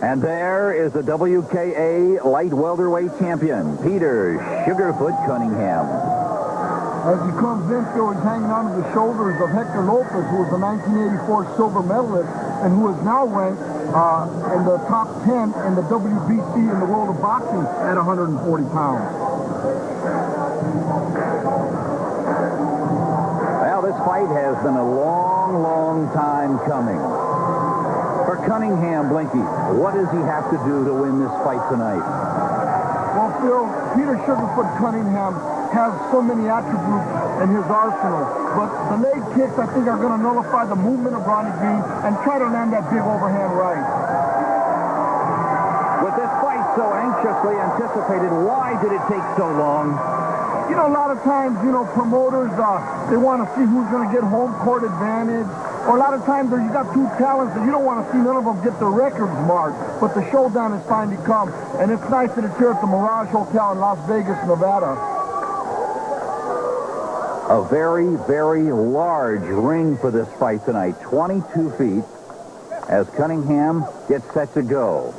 And there is the WKA light welterweight champion, Peter Sugarfoot Cunningham. As he comes in, Phil, he's hanging onto the shoulders of Hector Lopez, who was the 1984 silver medalist and who is now ranked in the top 10 in the WBC in the world of boxing at 140 pounds. Well, this fight has been a long, long time coming. For Cunningham, Blinky, what does he have to do to win this fight tonight? Well, Phil, Peter Sugarfoot Cunningham has so many attributes in his arsenal, but the leg kicks, I think, are going to nullify the movement of Ronnie Green and try to land that big overhand right. With this fight so anxiously anticipated, why did it take so long? You know, a lot of times, promoters, they want to see who's going to get home court advantage. Or a lot of times you got two talents that you don't want to see none of them get their records marked. But the showdown has finally come. And it's nice that it's here at the Mirage Hotel in Las Vegas, Nevada. A very, very large ring for this fight tonight. 22 feet as Cunningham gets set to go.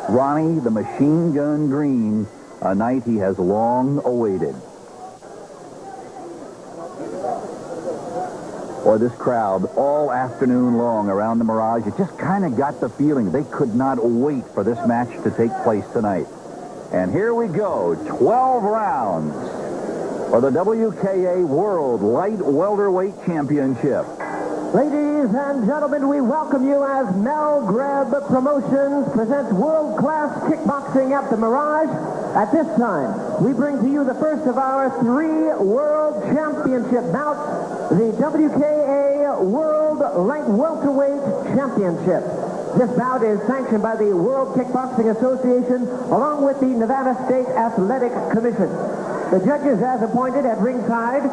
Ronnie, the Machine Gun Green, a night he has long awaited. Or this crowd all afternoon long around the Mirage, it just kind of got the feeling they could not wait for this match to take place tonight. And here we go, 12 rounds for the WKA World Light Welterweight Championship. Ladies and gentlemen, we welcome you as Mel Greb Promotions presents world-class kickboxing at the Mirage. At this time, we bring to you the first of our 3 World Championship bouts, the WKA World Light Welterweight Championship. This bout is sanctioned by the World Kickboxing Association along with the Nevada State Athletic Commission. The judges as appointed at ringside,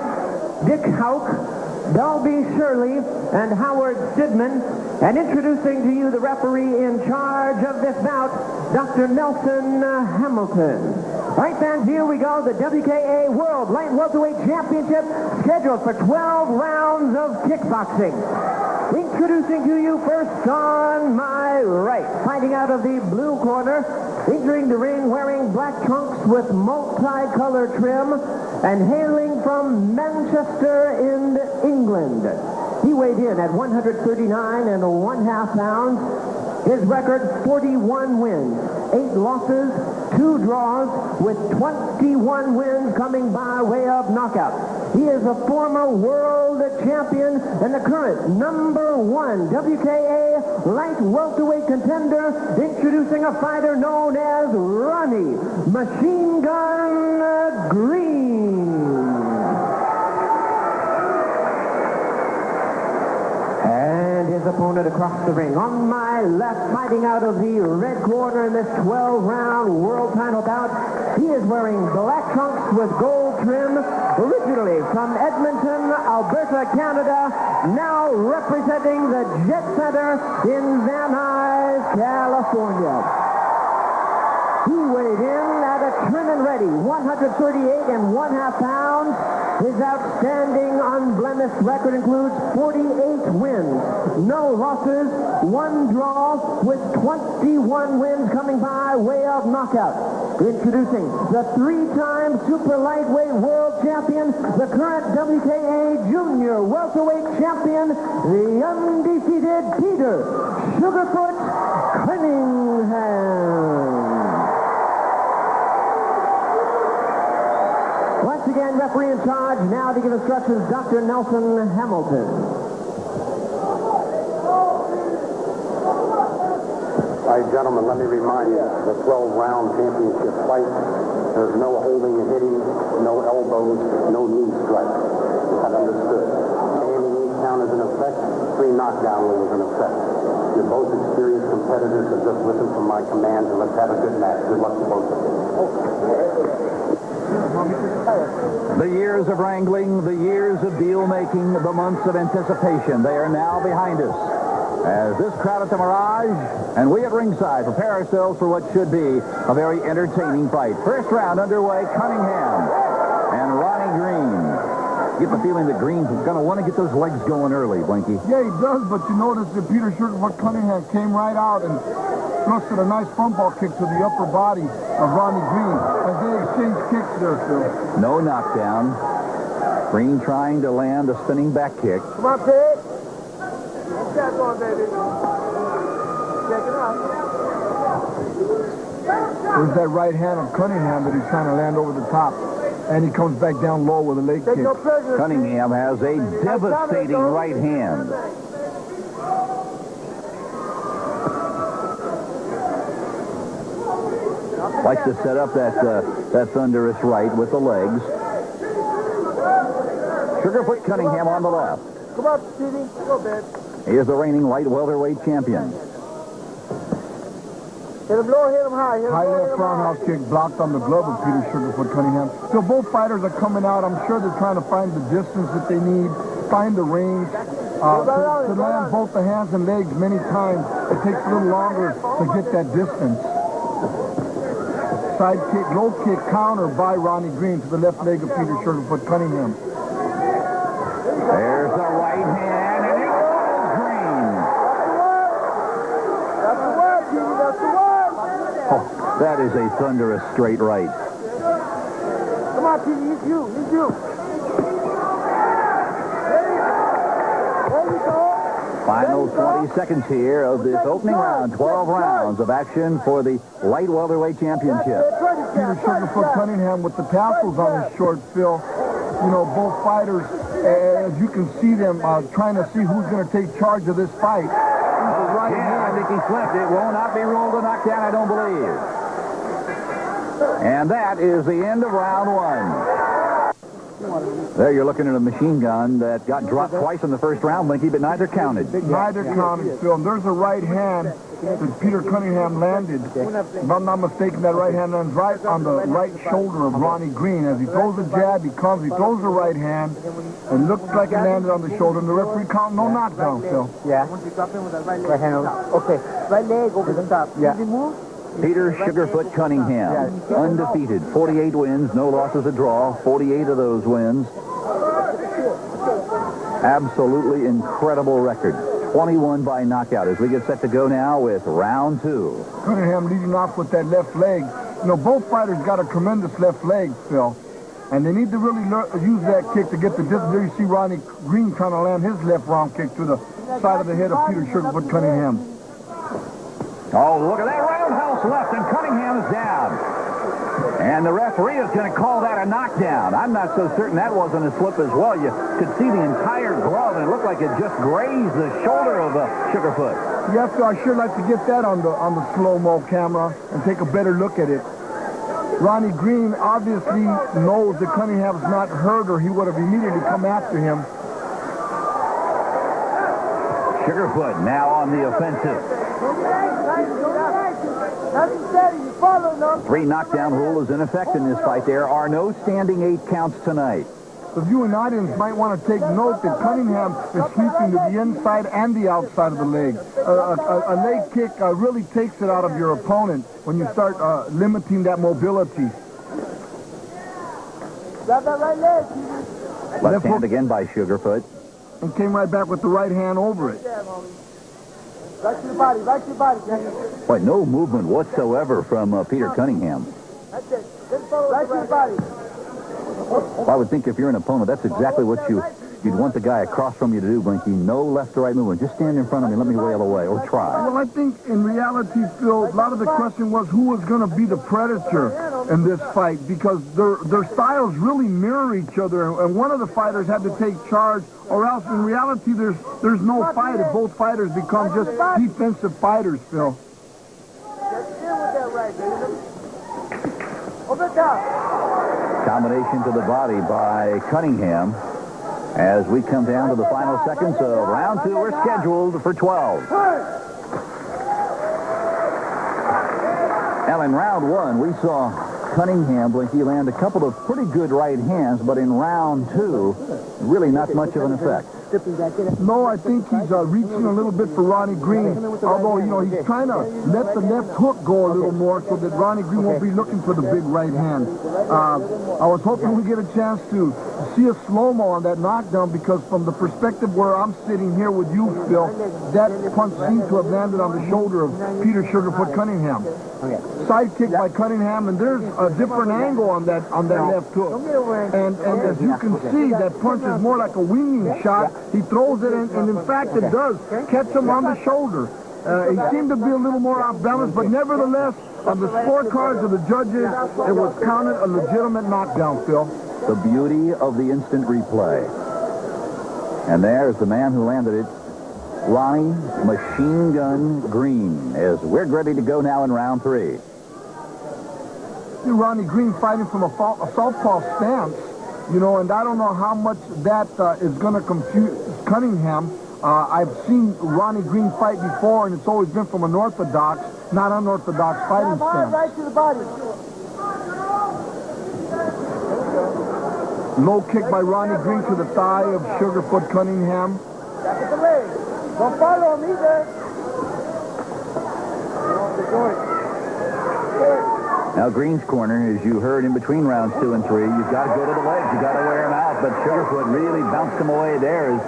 Dick Houck, Dalby Shirley, and Howard Sidman. And introducing to you the referee in charge of this bout, Dr. Nelson Hamilton. All right, fans, here we go. The WKA World Light Welterweight Championship scheduled for 12 rounds of kickboxing. Introducing to you first on my right, fighting out of the blue corner, entering the ring wearing black trunks with multicolored trim and hailing from Manchester in England. He weighed in at 139 1/2 pounds. His record, 41 wins, 8 losses, 2 draws, with 21 wins coming by way of knockout. He is a former world champion and the current #1 WKA light welterweight contender, introducing a fighter known as Ronnie Machine Gun Green. And his opponent across the ring. On my left, fighting out of the red corner in this 12-round world title bout, he is wearing black trunks with gold trim, originally from Edmonton, Alberta, Canada, now representing the Jet Center in Van Nuys, California. He weighed in at a trim and ready, 138 1/2 pounds. His outstanding unblemished record includes 48 wins, no losses, 1 draw, with 21 wins coming by way of knockout. Introducing the 3-time super lightweight world champion, the current WKA junior welterweight champion, the undefeated Peter Sugarfoot Cunningham. Once again, referee in charge, now to give instructions, Dr. Nelson Hamilton. All right, gentlemen, let me remind you, the 12-round championship fight, there's no holding and hitting, no elbows, no knee strikes. Is that understood? Any count is in effect, 3 knockdown rules in effect. You're both experienced competitors, so just listen from my commands and let's have a good match. Good luck to both of you. The years of wrangling, the years of deal-making, the months of anticipation, they are now behind us. As this crowd at the Mirage and we at ringside prepare ourselves for what should be a very entertaining fight. First round underway, Cunningham and Ronnie Green. get the feeling that Green's going to want to get those legs going early, Blinky. Yeah, he does, but you notice that Peter Sugarfoot Cunningham came right out and thrusted a nice front ball kick to the upper body of Ronnie Green as they exchanged kicks there, Phil. No knockdown. Green trying to land a spinning back kick. Come on, Pete. What's that going, baby? Check it out. There's that right hand of Cunningham that he's trying to land over the top. And he comes back down low with a leg kick. Cunningham has a devastating right hand. Likes to set up that thunderous right with the legs. Sugarfoot Cunningham on the left. Come on, Stevie. Go, babe. He is the reigning light welterweight champion. Hit him low, hit him high. High left roundhouse kick blocked on the glove of Peter Sugarfoot Cunningham. So both fighters are coming out. I'm sure they're trying to find the distance that they need, find the range. To land both the hands and legs many times, it takes a little longer to get that distance. Side kick, low kick, counter by Ronnie Green to the left leg of Peter Sugarfoot Cunningham. There's the right hand, and it goes Green. That's the word, Petey, that's the word. Oh, that is a thunderous straight right. Come on, Petey, he's you. There you go. Final 20 seconds here of this opening round. 12 rounds of action for the light welterweight championship. Peter Sugarfoot Cunningham with the tassels on his short, Phil. You know, both fighters, as you can see them trying to see who's going to take charge of this fight. Right hand. I think he slipped. It will not be ruled a knockdown, I don't believe. And that is the end of round one. There you're looking at a machine gun that got dropped twice in the first round, Blinky, but neither counted. Neither counted, Phil. And there's a right hand that Peter Cunningham landed. If I'm not mistaken, that right hand lands right on the right shoulder of Ronnie Green. As he throws a jab, he throws the right hand. It looks like he landed on the shoulder, and the referee count no knockdown, Phil. Yeah. Right hand. Okay. Right leg over the top. Yeah. Peter Sugarfoot Cunningham, undefeated, 48 wins, no losses, a draw, 48 of those wins. Absolutely incredible record. 21 by knockout as we get set to go now with round two. Cunningham leading off with that left leg. You know, both fighters got a tremendous left leg, Phil. And they need to really use that kick to get the distance. There you see Ronnie Green trying to land his left round kick to the side of the head of Peter Sugarfoot Cunningham. Oh, look at that roundhouse left, and Cunningham is down. And the referee is going to call that a knockdown. I'm not so certain that wasn't a slip as well. You could see the entire glove, and it looked like it just grazed the shoulder of Sugarfoot. Yes, sir, I sure like to get that on the slow-mo camera and take a better look at it. Ronnie Green obviously knows that Cunningham's not hurt, or he would have immediately come after him. Sugarfoot now on the offensive. Three knockdown rule is in effect in this fight. There are no standing 8 counts tonight. The viewing audience might want to take note that Cunningham is sweeping to the inside and the outside of the leg. A leg kick really takes it out of your opponent when you start limiting that mobility. Grab that right leg. Left hand again by Sugarfoot. And came right back with the right hand over it. Right to the body, right to the body. Boy, no movement whatsoever from Peter Cunningham. That's it. Right to the body. Well, I would think if you're an opponent, that's exactly what you'd want the guy across from you to do, Blinky. No left to right movement. Just stand in front of me and let me wail away, or try. Well, I think in reality, Phil, a lot of the question was who was going to be the predator in this fight, because their styles really mirror each other, and one of the fighters had to take charge, or else in reality there's no fight if both fighters become just defensive fighters, Phil. Get in with that right, baby. Over the top. Combination to the body by Cunningham. As we come down to the final seconds of round two, we're scheduled for 12. Now, in round one, we saw Cunningham, Blinky, land a couple of pretty good right hands, but in round two, really not much of an effect. stripping back in. No, I think he's reaching a little bit for Ronnie Green. Although, you know, he's trying to let the left hook go a little more so that Ronnie Green won't be looking for the big right hand. I was hoping we get a chance to see a slow-mo on that knockdown because from the perspective where I'm sitting here with you, Phil, that punch seemed to have landed on the shoulder of Peter Sugarfoot Cunningham. Side kick by Cunningham, and there's a different angle on that left hook. And as you can see, that punch is more like a winging shot. He throws it, and in fact, it does catch him on the shoulder. He seemed to be a little more off balance, but nevertheless, on the scorecards of the judges, it was counted a legitimate knockdown, Phil. The beauty of the instant replay. And there's the man who landed it, Ronnie Machine Gun Green, as we're ready to go now in round 3. See Ronnie Green fighting from a southpaw stance, you know, and I don't know how much that is going to confuse Cunningham. I've seen Ronnie Green fight before, and it's always been from an orthodox, not unorthodox fighting stance. Right to the body. Low kick by Ronnie Green to the thigh of Sugarfoot Cunningham. Back at the leg. Don't follow him either. Now Green's corner, as you heard in between rounds 2 and 3, you've got to go to the legs. You've got to wear him out. But Sugarfoot really bounced him away there as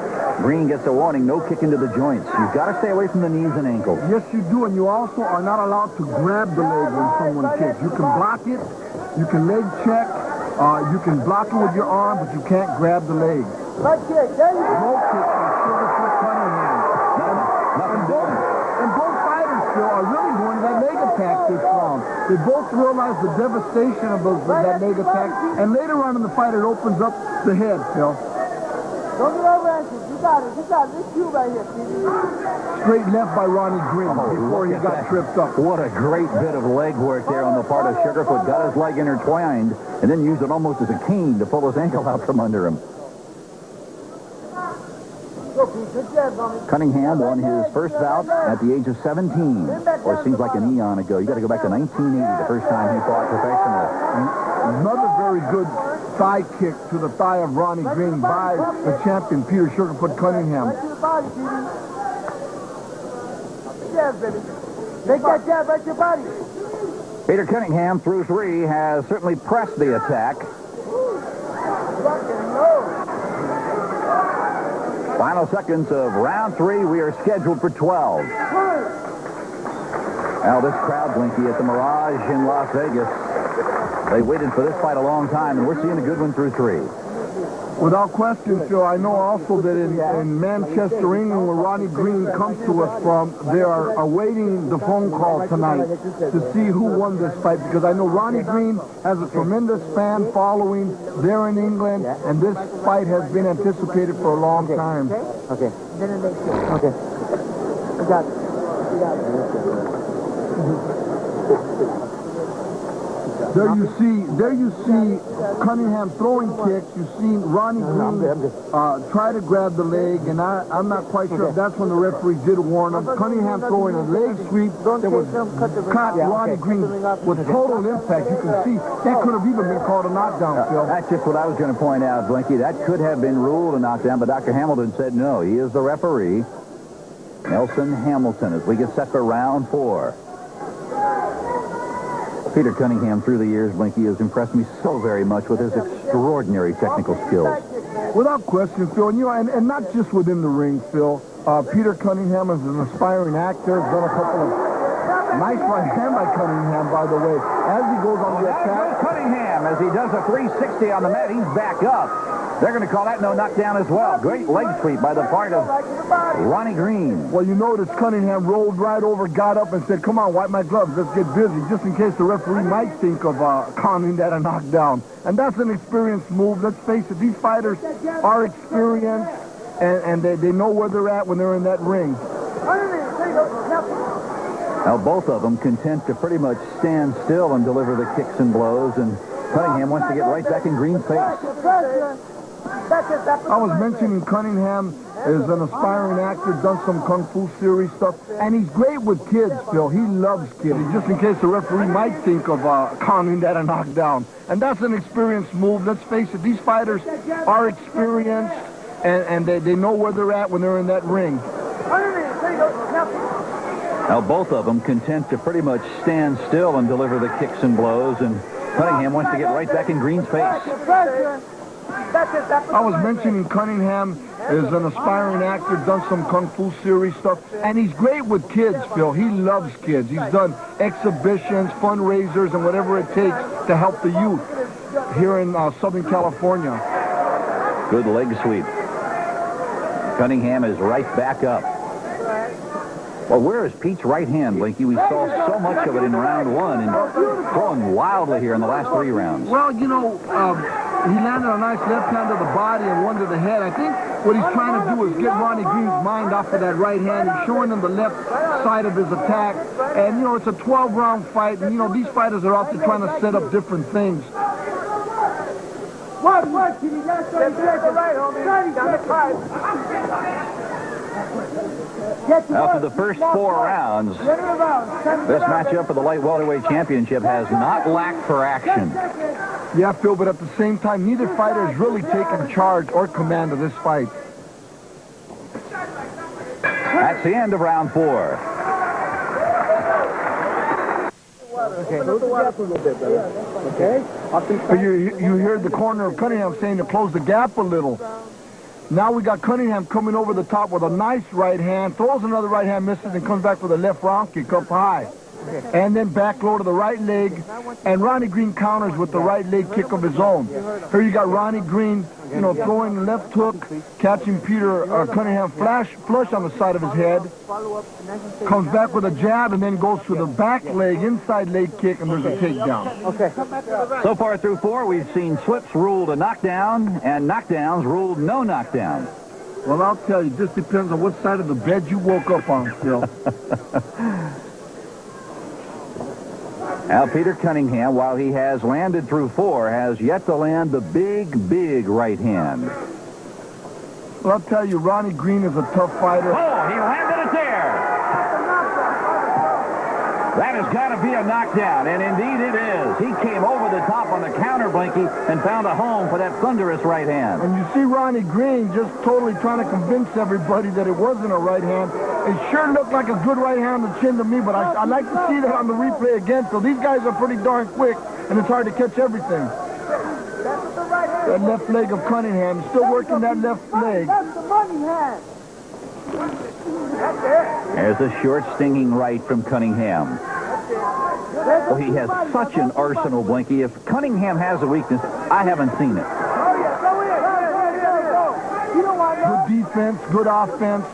Green gets a warning. No kick into the joints. You've got to stay away from the knees and ankles. Yes, you do. And you also are not allowed to grab the leg when someone kicks. You can block it. You can leg check. You can block it with your arm, but you can't grab the leg. Right kick. There you go. Low kick from Sugarfoot Cunningham. And both fighters, Phil, are really going to that leg attack this round. They both realize the devastation of that leg attack, and later on in the fight, it opens up the head, Phil. Don't get over anxious. You got it. You got it. This cue right here, Stevie. Straight left by Ronnie Green before he got tripped up. What a great bit of leg work there on the part of Sugarfoot. Got his leg intertwined and then used it almost as a cane to pull his ankle out from under him. Good job, Ronnie. Cunningham won his first bout at the age of 17, or it seems like an eon ago. You got to go back to 1980, the first time he fought professionally. Another very good thigh kick to the thigh of Ronnie Green by the champion, Peter Sugarfoot Cunningham. Right to the body, Stevie. Good job, baby. Make that jab right to your body. Peter Cunningham, through 3, has certainly pressed the attack. Final seconds of round 3. We are scheduled for 12. Now this crowd, Blinky, at the Mirage in Las Vegas. They waited for this fight a long time, and we're seeing a good one through 3. Without question, Phil, I know also that in Manchester, England, where Ronnie Green comes to us from, they are awaiting the phone call tonight to see who won this fight, because I know Ronnie Green has a tremendous fan following there in England, and this fight has been anticipated for a long time. Okay. Then it makes sense. Okay. I got it. You got it. There you see Cunningham throwing kicks. You see Ronnie Green try to grab the leg, and I'm not quite sure if that's when the referee did warn him. Cunningham throwing a leg sweep that was caught Ronnie Green with total impact. You can see that could have even been called a knockdown, Phil. That's just what I was going to point out, Blinky. That could have been ruled a knockdown, but Dr. Hamilton said no. He is the referee, Nelson Hamilton, as we get set for round 4. Peter Cunningham, through the years, Blinky, has impressed me so very much with his extraordinary technical skills. Without question, Phil, and not just within the ring, Phil. Peter Cunningham is an aspiring actor. Has done a couple of nice right hand by Cunningham, by the way. As he goes on the attack, Cunningham, as he does a 360 on the mat, he's back up. They're going to call that no knockdown as well. Great leg sweep by the part of Ronnie Green. Well, you notice Cunningham rolled right over, got up, and said, come on, wipe my gloves, let's get busy, just in case the referee might think of counting that a knockdown. And that's an experienced move. Let's face it, these fighters are experienced, and they know where they're at when they're in that ring. Now, both of them content to pretty much stand still and deliver the kicks and blows, and Cunningham wants to get right back in Green's face. I was mentioning Cunningham is an aspiring actor, done some Kung Fu series stuff, and he's great with kids, Phil. He loves kids, just in case the referee might think of counting that a knockdown. And that's an experienced move. Let's face it, these fighters are experienced, and they know where they're at when they're in that ring. Now, both of them content to pretty much stand still and deliver the kicks and blows, and Cunningham wants to get right back in Green's face. I was mentioning Cunningham is an aspiring actor, done some Kung Fu series stuff, and he's great with kids, Phil. He loves kids. He's done exhibitions, fundraisers, and whatever it takes to help the youth here in Southern California. Good leg sweep. Cunningham is right back up. Well, where is Pete's right hand, Blinky? We saw so much of it in round one and throwing wildly here in the last 3 rounds. Well, you know, he landed a nice left hand to the body and one to the head. I think what he's trying to do is get Ronnie Green's mind off of that right hand. He's showing him the left side of his attack. And, you know, it's a 12-round fight. And, you know, these fighters are out there trying to set up different things. What? You got to right, homie. After the first 4 rounds, this matchup for the light welterweight championship has not lacked for action. Yeah, Phil, but at the same time, neither fighter has really taken charge or command of this fight. That's the end of round 4. Okay. You heard the corner of Cunningham saying to close the gap a little. Now we got Cunningham coming over the top with a nice right hand, throws another right hand, misses, and comes back with a left round kick up high. And then back low to the right leg, and Ronnie Green counters with the right leg kick of his own. Here you got Ronnie Green, you know, throwing the left hook, catching Peter Cunningham flush on the side of his head, comes back with a jab, and then goes to the back leg, inside leg kick, and there's a takedown. So far through 4, we've seen slips ruled a knockdown, and knockdowns ruled no knockdown. Well, I'll tell you, it just depends on what side of the bed you woke up on, Phil. Now, Peter Cunningham, while he has landed through 4, has yet to land the big right hand. Well, I'll tell you, Ronnie Green is a tough fighter. Oh, he landed it there. That has got to be a knockdown, and indeed it is. He came over the top on the counter, Blinky, and found a home for that thunderous right hand. And you see Ronnie Green just totally trying to convince everybody that it wasn't a right hand. It sure looked like a good right hand to chin to me, but I'd like to see that on the replay again. So these guys are pretty darn quick, and it's hard to catch everything. That left leg of Cunningham, still working that left leg. There's a short, stinging right from Cunningham. Well, he has such an arsenal, Blinky. If Cunningham has a weakness, I haven't seen it. Good defense, good offense.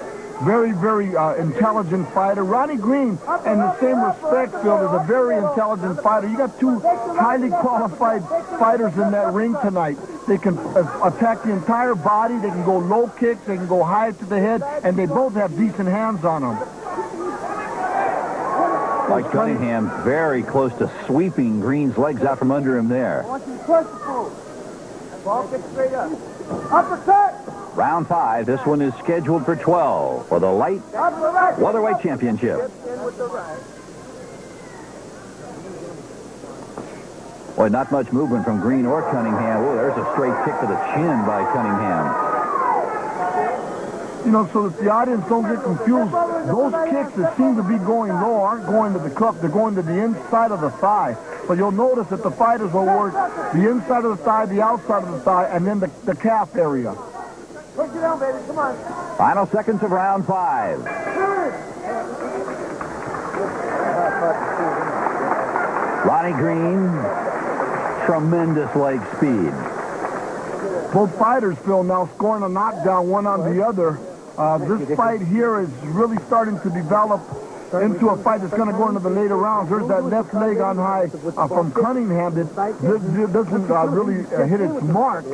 Very, very intelligent fighter. Ronnie Green, in the same respect, Phil, is a very intelligent fighter. You got 2 highly qualified fighters in that ring tonight. They can attack the entire body. They can go low kicks. They can go high to the head. And they both have decent hands on them. Like Cunningham, very close to sweeping Green's legs out from under him there. Uppercut! Round 5, this one is scheduled for 12 for the light welterweight championship. Boy, not much movement from Green or Cunningham. Oh, there's a straight kick to the chin by Cunningham. You know, so that the audience don't get confused, those kicks that seem to be going low aren't going to the cup. They're going to the inside of the thigh. But you'll notice that the fighters will work the inside of the thigh, the outside of the thigh, and then the calf area. Push it down, baby. Come on. Final seconds of round 5. Ronnie Green, tremendous leg speed. Both fighters, Phil, now scoring a knockdown one on the other. This fight here is really starting to develop into a fight that's going to go into the later rounds. There's that left leg on high from Cunningham that doesn't really hit its mark.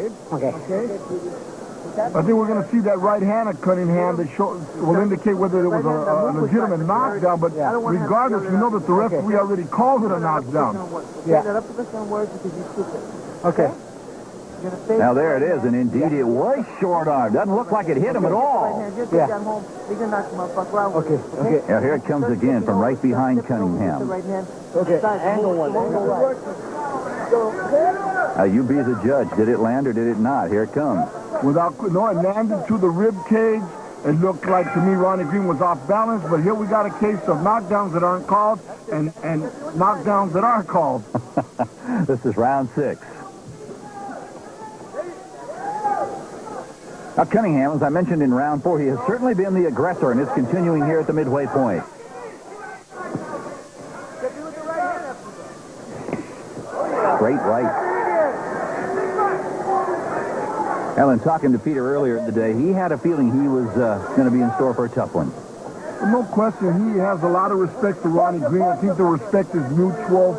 I think we're going to see that right hand of Cunningham that will indicate whether it was a legitimate knockdown. But regardless, we know that the referee already called it a knockdown. Okay. Now there it is, and indeed it was short arm. Doesn't look like it hit him at all. Okay. Now here it comes again from right behind Cunningham. Okay. Angle one. You be the judge. Did it land or did it not? Here it comes. No, it landed to the rib cage. It looked like to me Ronnie Green was off balance, but here we got a case of knockdowns that aren't called and knockdowns that are called. This is round 6. Now, Cunningham, as I mentioned in round 4, he has certainly been the aggressor and is continuing here at the midway point. Straight right. Ellen, talking to Peter earlier in the day, he had a feeling he was going to be in store for a tough one. No question, he has a lot of respect for Ronnie Green. I think the respect is mutual,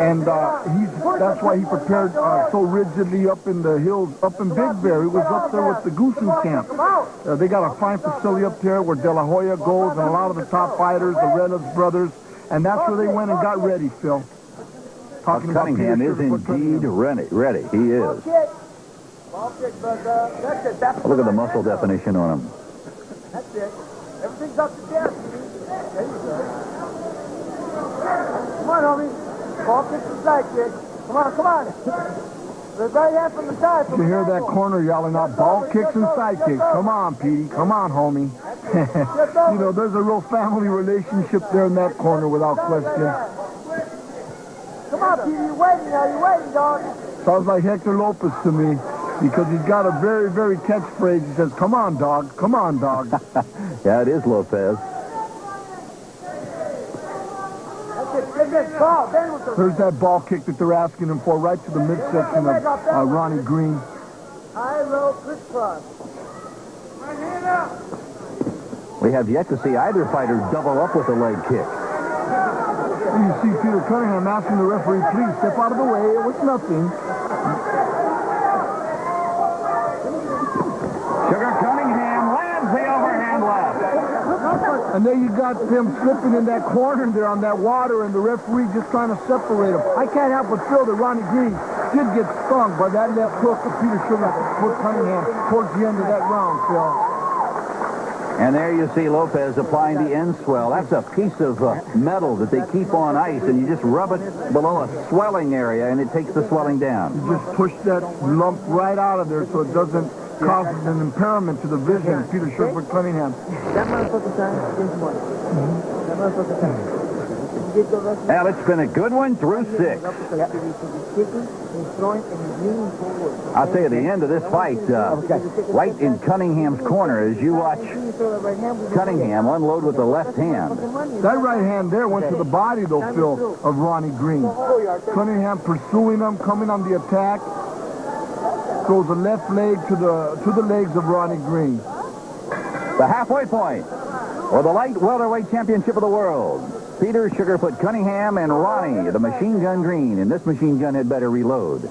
and that's why he prepared so rigidly up in the hills, up in Big Bear. He was up there with the Goosen camp. They got a fine facility up there where De La Hoya goes, and a lot of the top fighters, the Reynolds brothers, and that's where they went and got ready, Phil. Cunningham is indeed ready. He is. Look at the muscle definition on him. That's it. Everything's up to there. There you go. Come on, homie. Ball kick to the side kick. Come on. The right hand from the side. You hear that corner yelling out, ball kicks and side kicks. Come on, Petey. Come on, homie. You know, there's a real family relationship there in that corner without question. Come on, Petey. You're waiting now. You're waiting, dog. Sounds like Hector Lopez to me, because he's got a very, very catchphrase. He says, come on, dog. Come on, dog. Yeah, it is Lopez. There's that ball kick that they're asking him for, right to the midsection of Ronnie Green. High, low, crisscross. We have yet to see either fighter double up with a leg kick. And you see Peter Cunningham asking the referee, please step out of the way. It was nothing. Sugar Cunningham lands the overhand left. And there you got them slipping in that corner there on that water, and the referee just trying to separate them. I can't help but feel that Ronnie Green did get stung by that left hook of Peter Cunningham towards the end of that round, Phil. And there you see Lopez applying the end swell. That's a piece of metal that they keep on ice, and you just rub it below a swelling area, and it takes the swelling down. You just push that lump right out of there so it doesn't cause an impairment to the vision of Peter Cunningham. That motherfucker time against money. That motherfucker time. Well, it's been a good one through 6. I'll tell you, the end of this fight, right in Cunningham's corner, as you watch Cunningham unload with the left hand. That right hand there went to the body, though, Phil, of Ronnie Green. Cunningham pursuing him, coming on the attack. Throws the left leg to the legs of Ronnie Green. The halfway point for the light welterweight championship of the world. Peter Sugarfoot Cunningham and Ronnie, the Machine Gun Green. And this machine gun had better reload.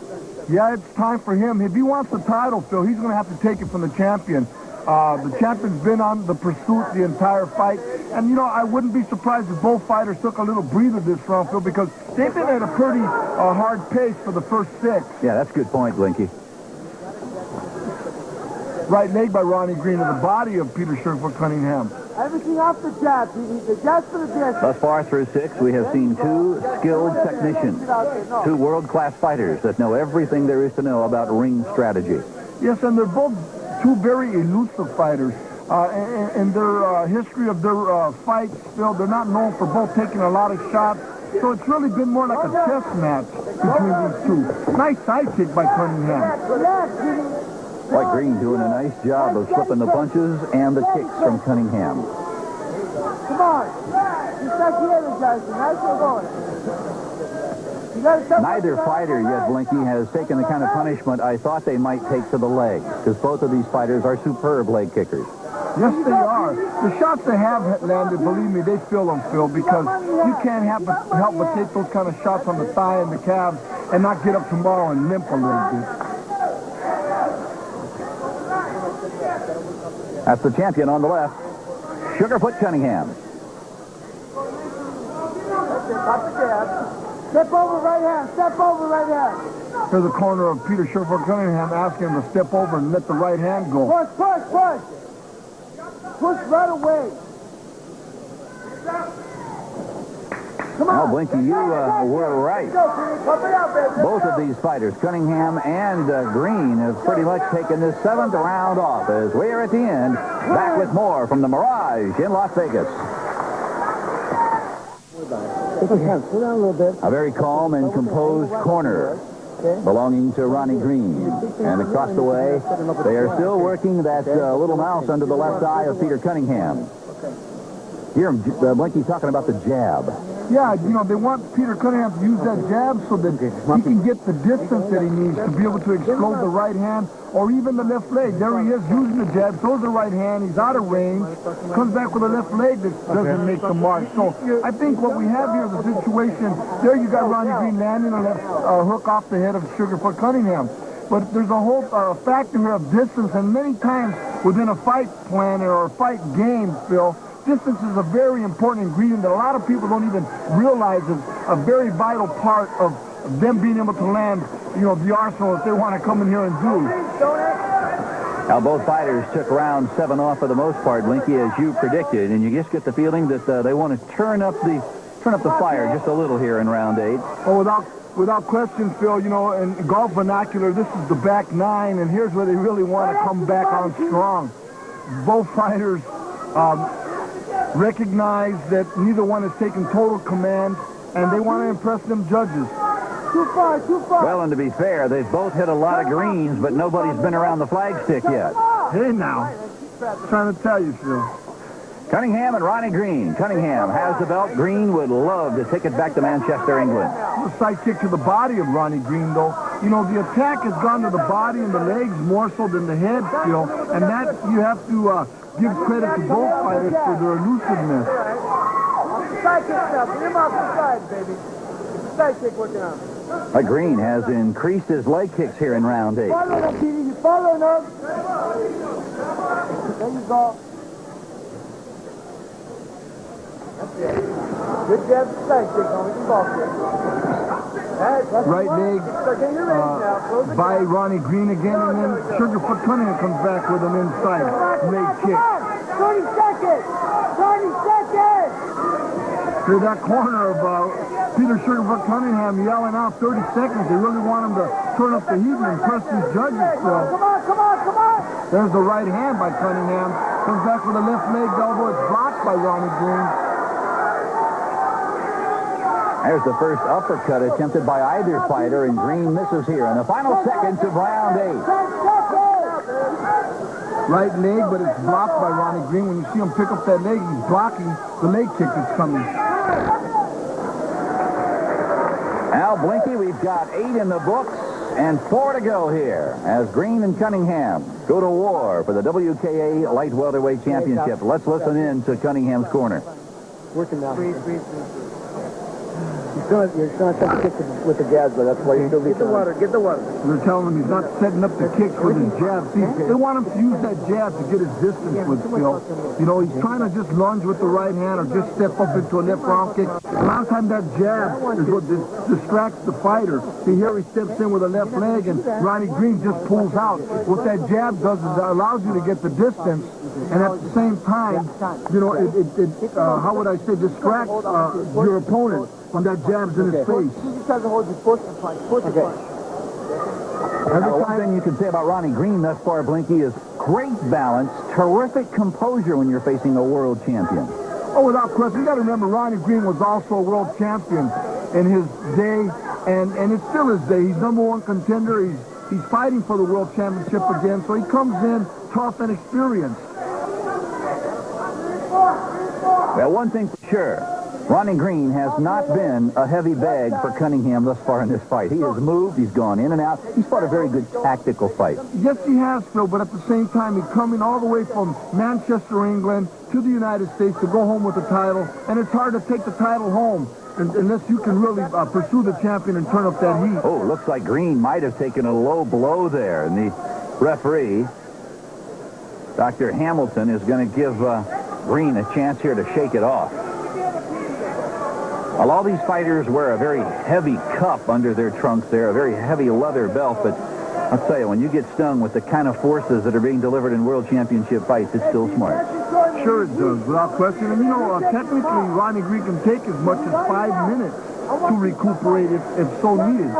Yeah, it's time for him. If he wants the title, Phil, he's going to have to take it from the champion. The champion's been on the pursuit the entire fight. And, you know, I wouldn't be surprised if both fighters took a little breather this round, Phil, because they've been at a pretty hard pace for the first 6. Yeah, that's a good point, Blinky. Right leg by Ronnie Green to the body of Peter Sugarfoot Cunningham. Everything off the jab, the jab's for the distance. Thus far through 6, we have seen 2 skilled technicians, 2 world-class fighters that know everything there is to know about ring strategy. Yes, and they're both 2 very elusive fighters. In their history of their fights, Phil, they're not known for both taking a lot of shots. So it's really been more like a chess match between these 2. Nice side kick by Cunningham. White Green doing a nice job of slipping the punches and the kicks from Cunningham. Come on. You start the energizing. Nice one going. Neither fighter yet, Blinky, has taken the kind of punishment I thought they might take to the leg, because both of these fighters are superb leg kickers. Yes, they are. The shots they have landed, believe me, they feel them, Phil, because you can't help but take those kind of shots on the thigh and the calves and not get up tomorrow and limp a little bit. That's the champion on the left, Sugarfoot Cunningham. Step over right hand. Step over right hand. Here's the corner of Peter Sugarfoot Cunningham asking him to step over and let the right hand go. Push, push, push. Push right away. Well, Blinky, you were right. Both of these fighters, Cunningham and Green, have pretty much taken this 7th round off as we are at the end. Back with more from the Mirage in Las Vegas. A very calm and composed corner belonging to Ronnie Green. And across the way, they are still working that little mouse under the left eye of Peter Cunningham. Here, Blinky talking about the jab. Yeah, you know, they want Peter Cunningham to use that jab so that he can get the distance that he needs to be able to explode the right hand or even the left leg. There he is using the jab, throws the right hand, he's out of range, comes back with a left leg that doesn't make the mark. So I think what we have here is a situation, there you got Ronnie Green landing a left hook off the head of Sugarfoot Cunningham. But there's a whole factor here of distance, and many times within a fight plan or a fight game, Phil, distance is a very important ingredient that a lot of people don't even realize is a very vital part of them being able to land, you know, the arsenal that they want to come in here and do. Now, both fighters took round 7 off for the most part, Blinky, as you predicted, and you just get the feeling that they want to turn up the fire just a little here in round 8. Well, without question, Phil, you know, in golf vernacular, this is the back 9, and here's where they really want to come back on strong. Both fighters recognize that neither one has taken total command, and they want to impress them judges. Too far. Well, and to be fair, they've both hit a lot of greens, but nobody's been around the flagstick yet. Hey, now. I'm trying to tell you, Phil. Cunningham and Ronnie Green. Cunningham has the belt. Green would love to take it back to Manchester, England. A side kick to the body of Ronnie Green, though. You know, the attack has gone to the body and the legs more so than the head, Phil, and that you have to give credit to both fighters for their elusiveness. Side kick now. Put him off the side, baby. Side kick working on. Green has increased his leg kicks here in round 8. Follow them, Petey. You follow them. There you go. That's it. Good jab, side kick on the ball kick. Right leg by Ronnie Green again, and then Sugarfoot Cunningham comes back with an inside leg kick. 30 seconds! 30 seconds! To that corner of Peter Sugarfoot Cunningham yelling out 30 seconds. They really want him to turn up the heat and impress these judges. So. Come on! There's the right hand by Cunningham. Comes back with a left leg elbow. It's blocked by Ronnie Green. There's the first uppercut attempted by either fighter, and Green misses here in the final seconds of round 8. Right leg, but it's blocked by Ronnie Green. When you see him pick up that leg, he's blocking the leg kick that's coming. Now, Blinky, we've got 8 in the books and 4 to go here as Green and Cunningham go to war for the WKA Light Welterweight Championship. Let's listen in to Cunningham's corner. Working now. You're still not setting kicks with the jabs, but that's why you're still Get the water. They're telling him he's not setting up the kicks with his jab. See, they want him to use that jab to get his distance with Phil. You know, he's trying to just lunge with the right hand or just step up into a left arm kick. A lot of times that jab is what distracts the fighter. See, here he steps in with a left leg, and Ronnie Green just pulls out. What that jab does is it allows you to get the distance, and at the same time, you know, how would I say, distracts your opponent when that jab's in his face. He just tries to hold you push the punch. One thing you can say about Ronnie Green thus far, Blinky, is great balance, terrific composure when you're facing a world champion. Oh, without question. You got to remember, Ronnie Green was also a world champion in his day, and it's still his day. He's #1 contender. He's fighting for the world championship again, so he comes in tough and experienced. Well, one thing for sure, Ronnie Green has not been a heavy bag for Cunningham thus far in this fight. He has moved, he's gone in and out. He's fought a very good tactical fight. Yes, he has, Phil, but at the same time, he's coming all the way from Manchester, England, to the United States to go home with the title, and it's hard to take the title home unless you can really pursue the champion and turn up that heat. Oh, looks like Green might have taken a low blow there, and the referee, Dr. Hamilton, is going to give Green a chance here to shake it off. Well, all these fighters wear a very heavy cup under their trunks there, a very heavy leather belt, but I'll tell you, when you get stung with the kind of forces that are being delivered in world championship fights, it's still smart. Sure it does, without question. And, technically, Ronnie Green can take as much as 5 minutes to recuperate if so needed.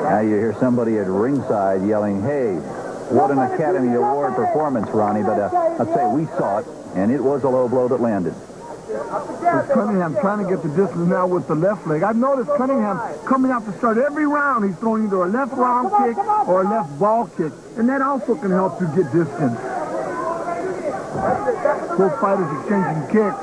Now you hear somebody at ringside yelling, hey, what an Academy Award performance, Ronnie. But I'll tell you, we saw it, and it was a low blow that landed. Cunningham trying to get the distance now with the left leg. I've noticed Cunningham coming out to start every round. He's throwing either a left round kick or a left ball kick. And that also can help you get distance. Both fighters exchanging kicks.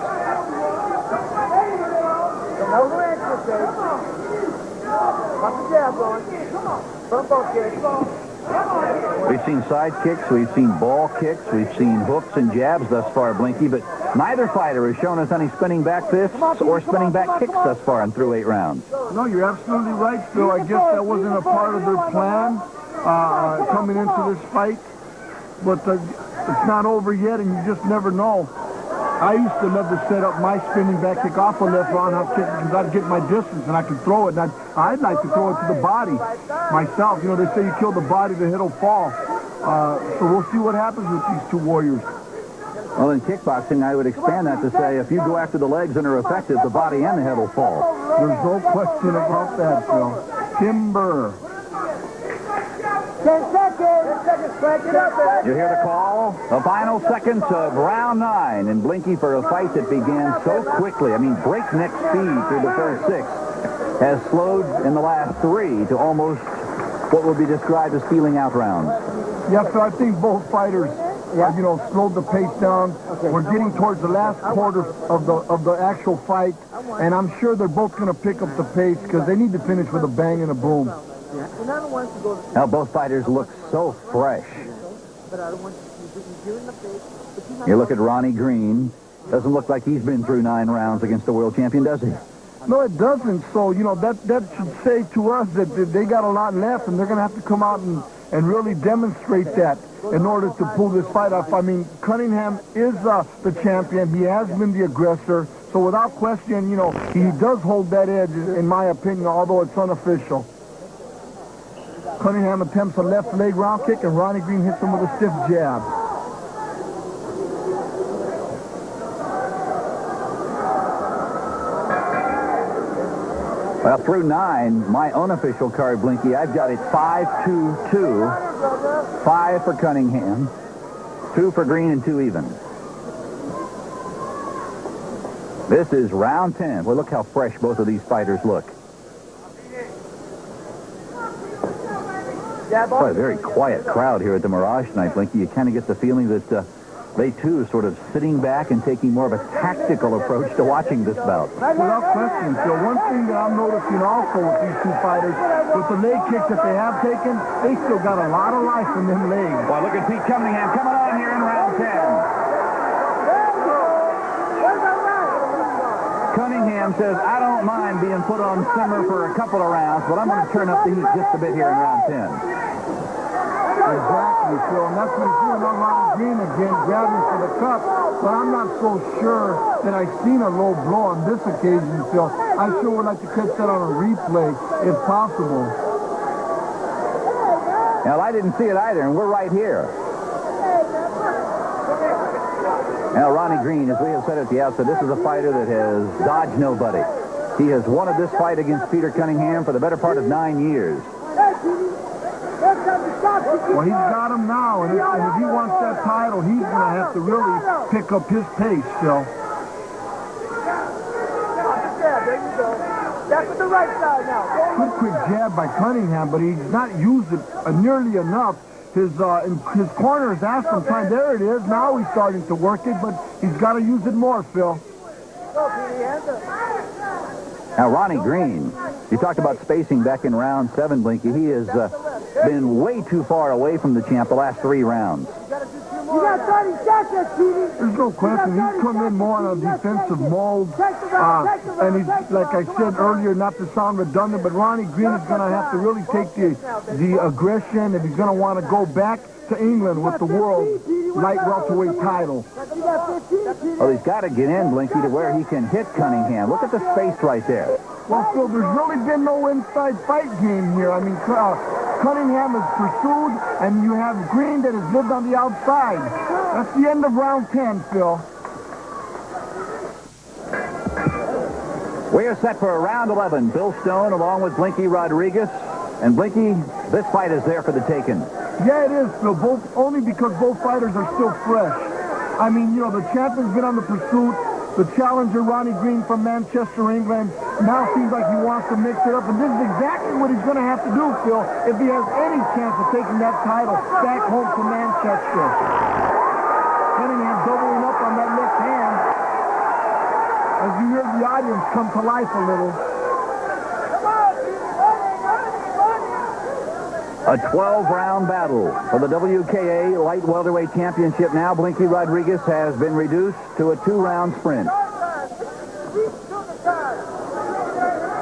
We've seen side kicks, we've seen ball kicks, we've seen hooks and jabs thus far, Blinky, but neither fighter has shown us any spinning back fists or spinning back kicks thus far and through 8 rounds. No, you're absolutely right, Phil. I guess that wasn't a part of their plan coming into this fight. But it's not over yet, and you just never know. I used to love to set up my spinning back kick off a left roundhouse kick because I'd get my distance and I could throw it. And I'd like to throw it to the body myself. They say you kill the body, the head will fall. So we'll see what happens with these two warriors. Well, in kickboxing, I would expand that to say if you go after the legs and are effective, the body and the head will fall. There's no question about that, Phil. Timber. 10 seconds. Crank it up, man. You hear the call? The final seconds of round 9. And Blinky, for a fight that began so quickly, I mean, breakneck speed through the first 6, has slowed in the last 3 to almost what would be described as feeling out rounds. Yeah, so I think both fighters, slowed the pace down. We're getting towards the last quarter of the actual fight, and I'm sure they're both going to pick up the pace because they need to finish with a bang and a boom. Now, both fighters look so fresh. You look at Ronnie Green. Doesn't look like he's been through 9 rounds against the world champion, does he? No, it doesn't. So, that should say to us that they got a lot left, and they're going to have to come out and really demonstrate that in order to pull this fight off. I mean, Cunningham is the champion. He has been the aggressor. So without question, he does hold that edge, in my opinion, although it's unofficial. Cunningham attempts a left leg round kick, and Ronnie Green hits him with a stiff jab. Well, through 9, my unofficial card, Blinky, I've got it 5-2-2. 5 for Cunningham, 2 for Green, and 2 even. This is round 10. Well, look how fresh both of these fighters look. Boy, a very quiet crowd here at the Mirage tonight, Blinky. You kind of get the feeling that they, too, are sort of sitting back and taking more of a tactical approach to watching this bout. Without question, Phil. One thing that I'm noticing also with these two fighters, with the leg kicks that they have taken, they still got a lot of life in them legs. Boy, look at Pete Cunningham coming on here in round 10. Cunningham says, I don't mind being put on simmer for a couple of rounds, but I'm going to turn up the heat just a bit here in round 10. Exactly, Phil, and that's what he's doing on Ronnie Green again, grabbing for the cup. But I'm not so sure that I've seen a low blow on this occasion, Phil. I sure would like to catch that on a replay, if possible. Now, I didn't see it either, and we're right here. Now, Ronnie Green, as we have said at the outset, this is a fighter that has dodged nobody. He has wanted this fight against Peter Cunningham for the better part of 9 years. Well, he's got him now, and if he wants that title, he's going to have to really pick up his pace, Phil. There you go. That's with the right side now. Good quick jab by Cunningham, but he's not used it nearly enough. His corner has asked him time. There it is. Now he's starting to work it, but he's got to use it more, Phil. Now, Ronnie Green, you talked about spacing back in round 7, Blinky. He has been way too far away from the champ the last 3 rounds. You got 30 seconds, Petey. There's no question. He's come in more on a defensive mold. And he's, like I said earlier, not to sound redundant, but Ronnie Green is going to have to really take the aggression. If he's going to want to go back to England with the world light welterweight title. Well, he's got to get in, Blinky, to where he can hit Cunningham. Look at the space right there. Well, Phil, there's really been no inside fight game here. I mean, Cunningham is pursued, and you have Green that has lived on the outside. That's the end of round 10, Phil. We are set for round 11. Bill Stone along with Blinky Rodriguez. And Blinky, this fight is there for the taking. Yeah, it is, Phil, only because both fighters are still fresh. I mean, you know, the champion's been on the pursuit. The challenger, Ronnie Green from Manchester, England, now seems like he wants to mix it up. And this is exactly what he's going to have to do, Phil, if he has any chance of taking that title back home to Manchester. Cunningham doubling up on that left hand as you hear the audience come to life a little. A 12-round battle for the WKA Light Welterweight Championship. Now Blinky Rodriguez has been reduced to a 2-round sprint.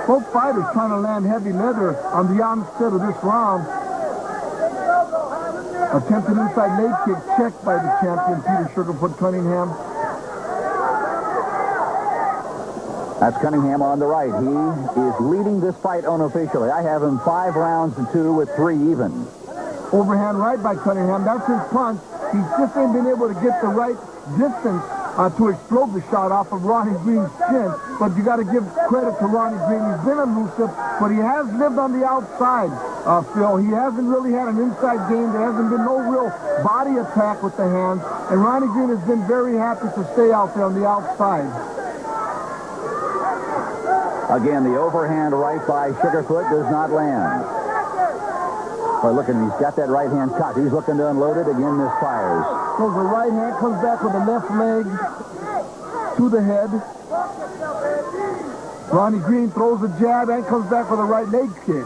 Both fighters trying to land heavy leather on the onset of this round. Attempted inside leg kick checked by the champion, Peter Sugarfoot Cunningham. That's Cunningham on the right. He is leading this fight unofficially. I have him 5 rounds to 2 with 3 even. Overhand right by Cunningham. That's his punch. He's just ain't been able to get the right distance to explode the shot off of Ronnie Green's chin. But you got to give credit to Ronnie Green. He's been elusive, but he has lived on the outside, Phil. He hasn't really had an inside game. There hasn't been no real body attack with the hands. And Ronnie Green has been very happy to stay out there on the outside. Again, the overhand right by Sugarfoot does not land. Boy, look at him. He's got that right hand cocked. He's looking to unload it. Again, misfires. So the right hand comes back with the left leg to the head. Ronnie Green throws a jab and comes back with a right leg kick.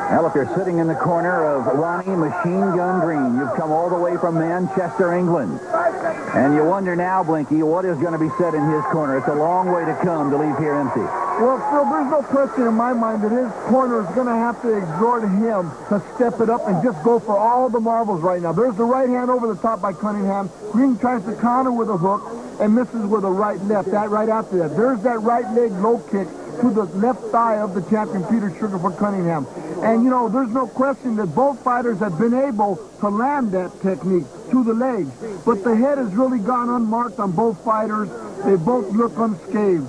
Well, if you're sitting in the corner of Ronnie Machine Gun Green, you've come all the way from Manchester, England. And you wonder now, Blinky, what is going to be said in his corner? It's a long way to come to leave here empty. Well, Phil, there's no question in my mind that his corner is going to have to exhort him to step it up and just go for all the marbles right now. There's the right hand over the top by Cunningham. Green tries to counter with a hook and misses with a right left. That right after that. There's that right leg low kick to the left thigh of the champion, Peter Sugarfoot Cunningham. And, you know, there's no question that both fighters have been able to land that technique to the legs. But the head has really gone unmarked on both fighters. They both look unscathed.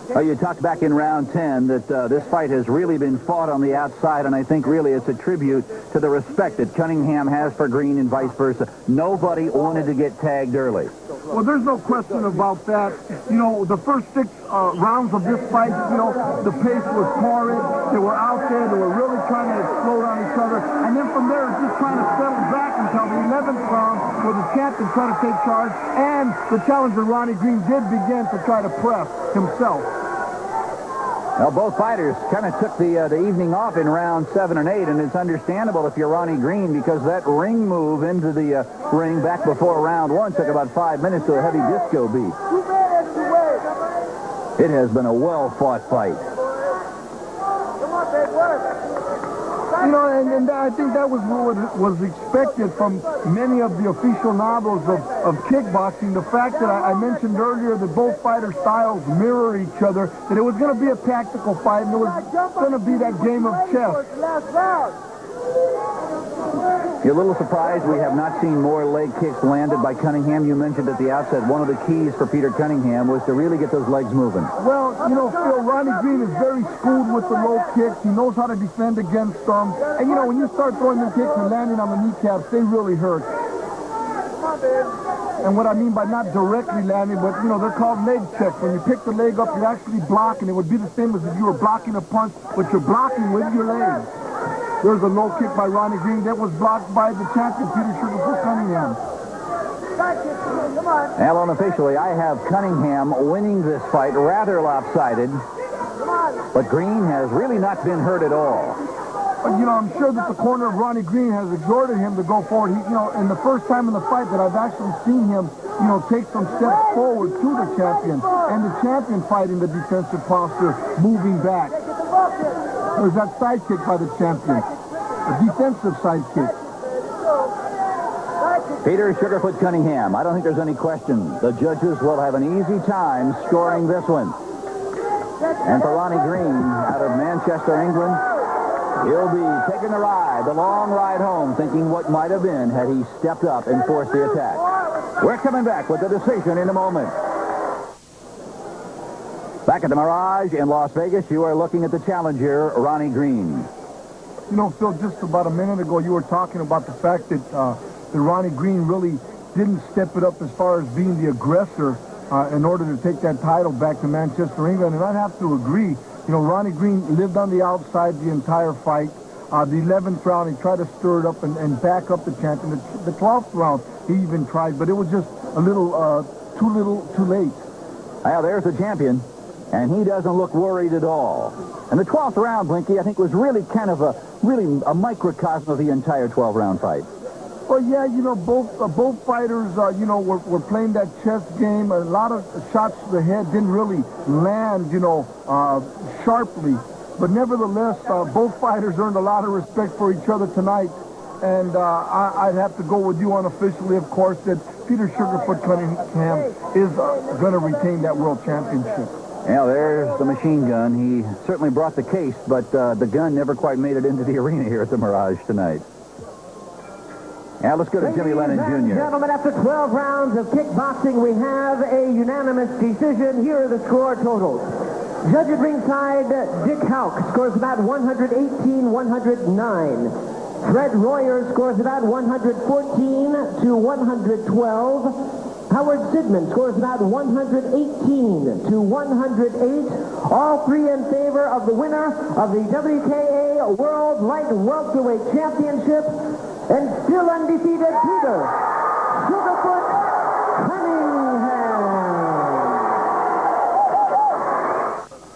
Well, you talked back in round 10 that this fight has really been fought on the outside, and I think really it's a tribute to the respect that Cunningham has for Green and vice versa. Nobody wanted to get tagged early. Well, there's no question about that. You know, the first 6 rounds of this fight, you know, the pace was torrid. They were out there. They were really trying to explode on each other. And then from there, it's just trying to settle back until the 11th round where the champion tried to take charge. And the challenger, Ronnie Green, did begin to try to press himself. Well, both fighters kind of took the evening off in round 7 and 8, and it's understandable if you're Ronnie Green because that ring move into the ring back before round 1 took about 5 minutes to a heavy disco beat. It has been a well-fought fight. You know, and I think that was what was expected from many of the official novels of kickboxing. The fact that I mentioned earlier that both fighter styles mirror each other, that it was going to be a tactical fight, and it was going to be that game of chess. You're a little surprised we have not seen more leg kicks landed by Cunningham. You mentioned at the outset one of the keys for Peter Cunningham was to really get those legs moving. Well, you know, Phil, Ronnie Green is very schooled with the low kicks. He knows how to defend against them. And, you know, when you start throwing them kicks and landing on the kneecaps, they really hurt. And what I mean by not directly landing, but, you know, they're called leg checks. When you pick the leg up, you're actually blocking. It would be the same as if you were blocking a punch, but you're blocking with your legs. There's a low kick by Ronnie Green that was blocked by the champion, Peter Sugarfoot Cunningham. Well, unofficially, I have Cunningham winning this fight rather lopsided, but Green has really not been hurt at all. But, you know, I'm sure that the corner of Ronnie Green has exhorted him to go forward. He, you know, in the first time in the fight that I've actually seen him, you know, take some steps forward to the champion, and the champion fighting the defensive posture, moving back. There's that side kick by the champion. A defensive side kick. Peter Sugarfoot Cunningham. I don't think there's any question. The judges will have an easy time scoring this one. And for Ronnie Green out of Manchester, England, he'll be taking the ride, the long ride home, thinking what might have been had he stepped up and forced the attack. We're coming back with the decision in a moment. Back at the Mirage in Las Vegas, you are looking at the challenger, Ronnie Green. You know, Phil, just about a minute ago, you were talking about the fact that Ronnie Green really didn't step it up as far as being the aggressor in order to take that title back to Manchester, England. And I'd have to agree. You know, Ronnie Green lived on the outside the entire fight. The 11th round, he tried to stir it up and back up the champion. The 12th round, he even tried, but it was just a little too late. Well, there's the champion, and he doesn't look worried at all. And the 12th round, Blinky, I think was really kind of a microcosm of the entire 12-round fight. Well, yeah, you know, both fighters, you know, were playing that chess game. A lot of shots to the head didn't really land, you know, sharply. But nevertheless, both fighters earned a lot of respect for each other tonight. And I'd have to go with you unofficially, of course, that Peter Sugarfoot Cunningham is going to retain that world championship. Well, there's the machine gun. He certainly brought the case, but the gun never quite made it into the arena here at the Mirage tonight. Now let's go to Jimmy Lennon Ladies and Jr. gentlemen, after 12 rounds of kickboxing, we have a unanimous decision. Here are the score totals. Judge at ringside, Dick Houck scores about 118-109. Fred Royer scores about 114-112. Howard Sidman scores about 118-108. All three in favor of the winner of the WKA World Light Welterweight Championship, and still undefeated, Peter Sugarfoot Cunningham.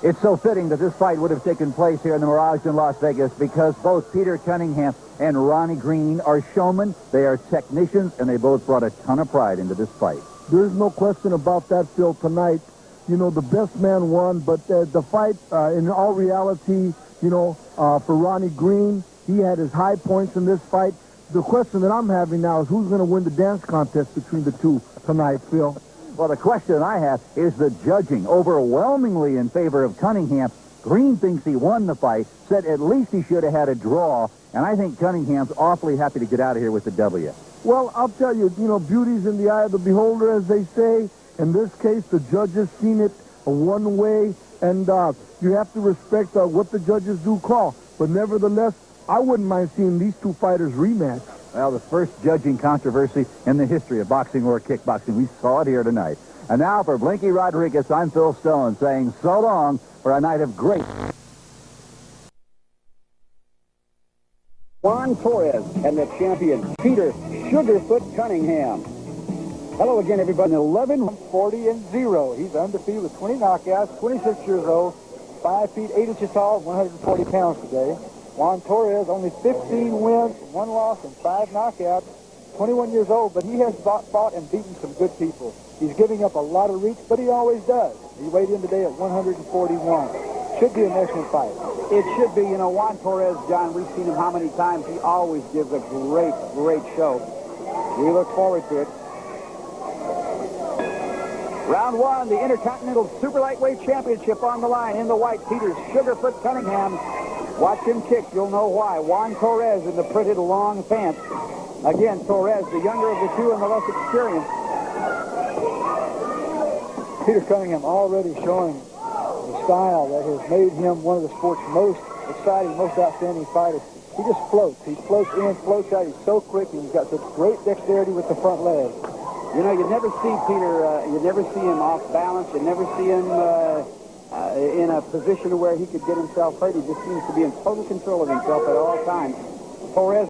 It's so fitting that this fight would have taken place here in the Mirage in Las Vegas because both Peter Cunningham and Ronnie Green are showmen, they are technicians, and they both brought a ton of pride into this fight. There's no question about that, Phil, tonight. You know, the best man won, but the fight, in all reality, you know, for Ronnie Green, he had his high points in this fight. The question that I'm having now is who's going to win the dance contest between the two tonight, Phil? Well, the question I have is the judging. Overwhelmingly in favor of Cunningham. Green thinks he won the fight, said at least he should have had a draw, and I think Cunningham's awfully happy to get out of here with the W. Well, I'll tell you, you know, beauty's in the eye of the beholder, as they say. In this case, the judges seen it one way, and you have to respect what the judges do call. But nevertheless, I wouldn't mind seeing these two fighters rematch. Well, the first judging controversy in the history of boxing or kickboxing. We saw it here tonight. And now for Blinky Rodriguez, I'm Phil Stone saying so long for a night of great. Juan Torres and the champion, Peter Sugarfoot Cunningham. Hello again, everybody. 11-40-0. He's undefeated with 20 knockouts, 26 years old, 5 feet 8 inches tall, 140 pounds today. Juan Torres, only 15 wins, 1 loss, and 5 knockouts. 21 years old, but he has fought and beaten some good people. He's giving up a lot of reach, but he always does. He weighed in today at 141. Should be an excellent fight. It should be. You know, Juan Torres, John, we've seen him how many times. He always gives a great, great show. We look forward to it. Round 1, the Intercontinental Super Lightweight Championship on the line. In the white, Peter Sugarfoot Cunningham. Watch him kick. You'll know why. Juan Torres in the printed long pants. Again, Torres, the younger of the two and the less experienced. Peter Cunningham already showing the style that has made him one of the sport's most exciting, most outstanding fighters. He just floats. He floats in, floats out. He's so quick, and he's got such great dexterity with the front leg. You know, you never see Peter, you never see him off balance. You never see him in a position where he could get himself hurt. He just seems to be in total control of himself at all times. Torres